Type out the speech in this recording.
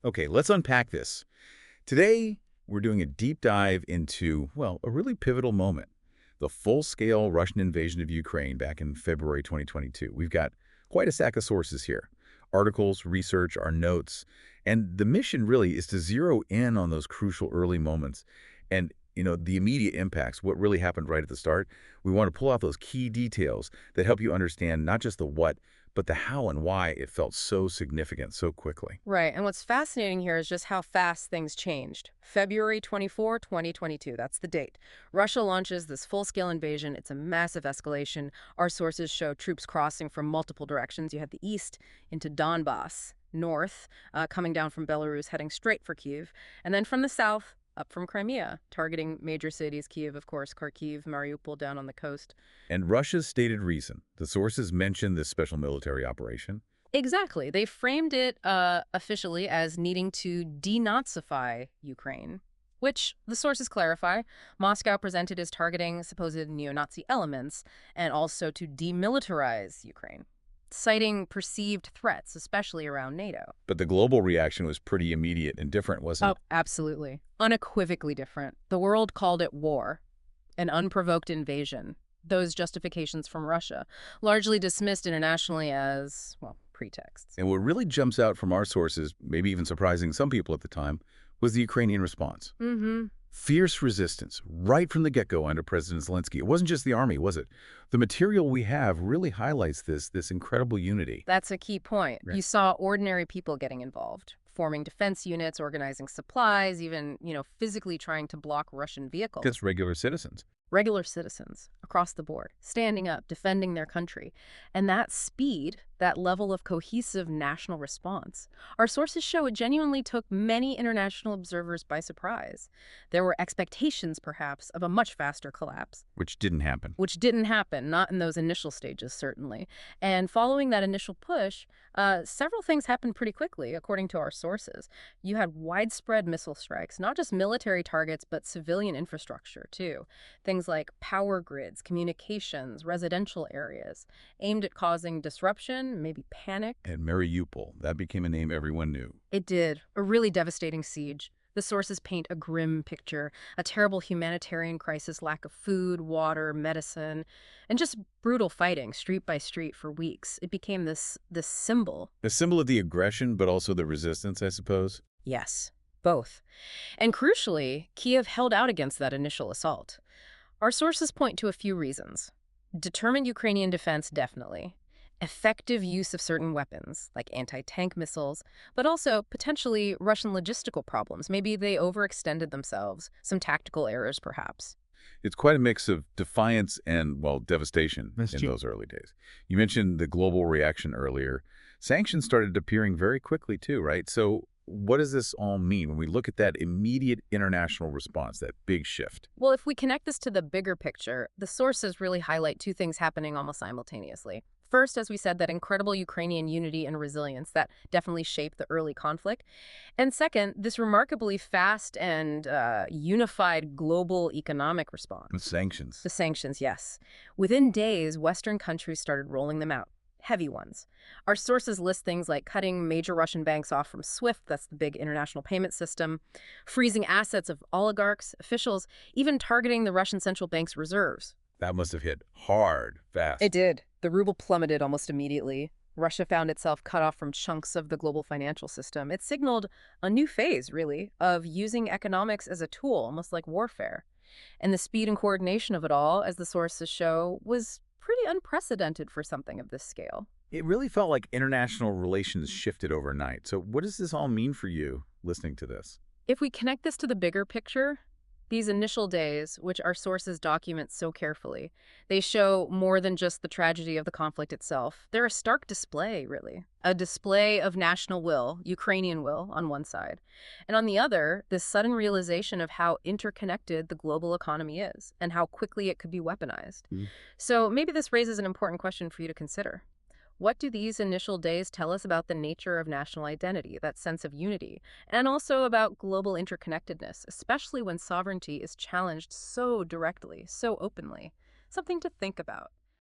Okay, let's unpack this. Today, we're doing a deep dive into, well, a really pivotal moment, the full-scale Russian invasion of Ukraine back in February 2022. We've got quite a stack of sources here. Articles, research, our notes. And the mission really is to zero in on those crucial early moments and, the immediate impacts, what really happened right at the start. We want to pull out those key details that help you understand not just the what, but the how and why it felt so significant so quickly. Right. And what's fascinating here is just how fast things changed. February 24, 2022, that's the date. Russia launches this full-scale invasion. It's a massive escalation. Our sources show troops crossing from multiple directions. You had the east into Donbass, north, coming down from Belarus, heading straight for Kyiv, and then from the south, up from Crimea, targeting major cities, Kyiv, of course, Kharkiv, Mariupol down on the coast. And Russia's stated reason, the sources mention this special military operation. Exactly. They framed it officially as needing to denazify Ukraine, which the sources clarify. Moscow presented as targeting supposed neo-Nazi elements and also to demilitarize Ukraine, citing perceived threats, especially around NATO. But the global reaction was pretty immediate and different, wasn't Oh, it? absolutely. Unequivocally different. The world called it war, an unprovoked invasion. Those justifications from Russia, largely dismissed internationally as, well, pretexts. And what really jumps out from our sources, maybe even surprising some people at the time, was the Ukrainian response. Mm-hmm. Fierce resistance, right from the get-go under President Zelensky. It wasn't just the army, was it? The material we have really highlights this incredible unity. That's a key point. Right. You saw ordinary people getting involved, forming defense units, organizing supplies, even, physically trying to block Russian vehicles. Just regular citizens. Regular citizens across the board, standing up, defending their country. And that speed, that level of cohesive national response, our sources show it genuinely took many international observers by surprise. There were expectations, perhaps, of a much faster collapse, Which didn't happen. which didn't happen, not in those initial stages, certainly. And following that initial push, several things happened pretty quickly, according to our sources. You had widespread missile strikes, not just military targets, but civilian infrastructure, too. Things like power grids, communications, residential areas, aimed at causing disruption, maybe panic. And Mariupol, that became a name everyone knew. It did. A really devastating siege. The sources paint a grim picture, a terrible humanitarian crisis, lack of food, water, medicine, and just brutal fighting, street by street for weeks. It became this symbol. A symbol of the aggression, but also the resistance, I suppose. Yes, both. And crucially, Kiev held out against that initial assault. Our sources point to a few reasons. Determined Ukrainian defense, definitely. Effective use of certain weapons, like anti-tank missiles, but also potentially Russian logistical problems. Maybe they overextended themselves, some tactical errors perhaps. It's quite a mix of defiance and, well, devastation That's in true. those early days. You mentioned the global reaction earlier. Sanctions started appearing very quickly too, right? So what does this all mean when we look at that immediate international response, that big shift? Well, if we connect this to the bigger picture, the sources really highlight two things happening almost simultaneously. First, as we said, that incredible Ukrainian unity and resilience that definitely shaped the early conflict. And second, this remarkably fast and unified global economic response. The sanctions. The sanctions, yes. Within days, Western countries started rolling them out. Heavy ones. Our sources list things like cutting major Russian banks off from SWIFT, that's the big international payment system, freezing assets of oligarchs, officials, even targeting the Russian central bank's reserves. That must have hit hard, fast. It did. The ruble plummeted almost immediately. Russia found itself cut off from chunks of the global financial system. It signaled a new phase, really, of using economics as a tool, almost like warfare. And the speed and coordination of it all, as the sources show, was pretty unprecedented for something of this scale. It really felt like international relations shifted overnight. So what does this all mean for you listening to this? If we connect this to the bigger picture, these initial days, which our sources document so carefully, they show more than just the tragedy of the conflict itself. They're a stark display, really. A display of national will, Ukrainian will, on one side. And on the other, this sudden realization of how interconnected the global economy is and how quickly it could be weaponized. So maybe this raises an important question for you to consider. What do these initial days tell us about the nature of national identity, that sense of unity, and also about global interconnectedness, especially when sovereignty is challenged so directly, so openly? Something to think about.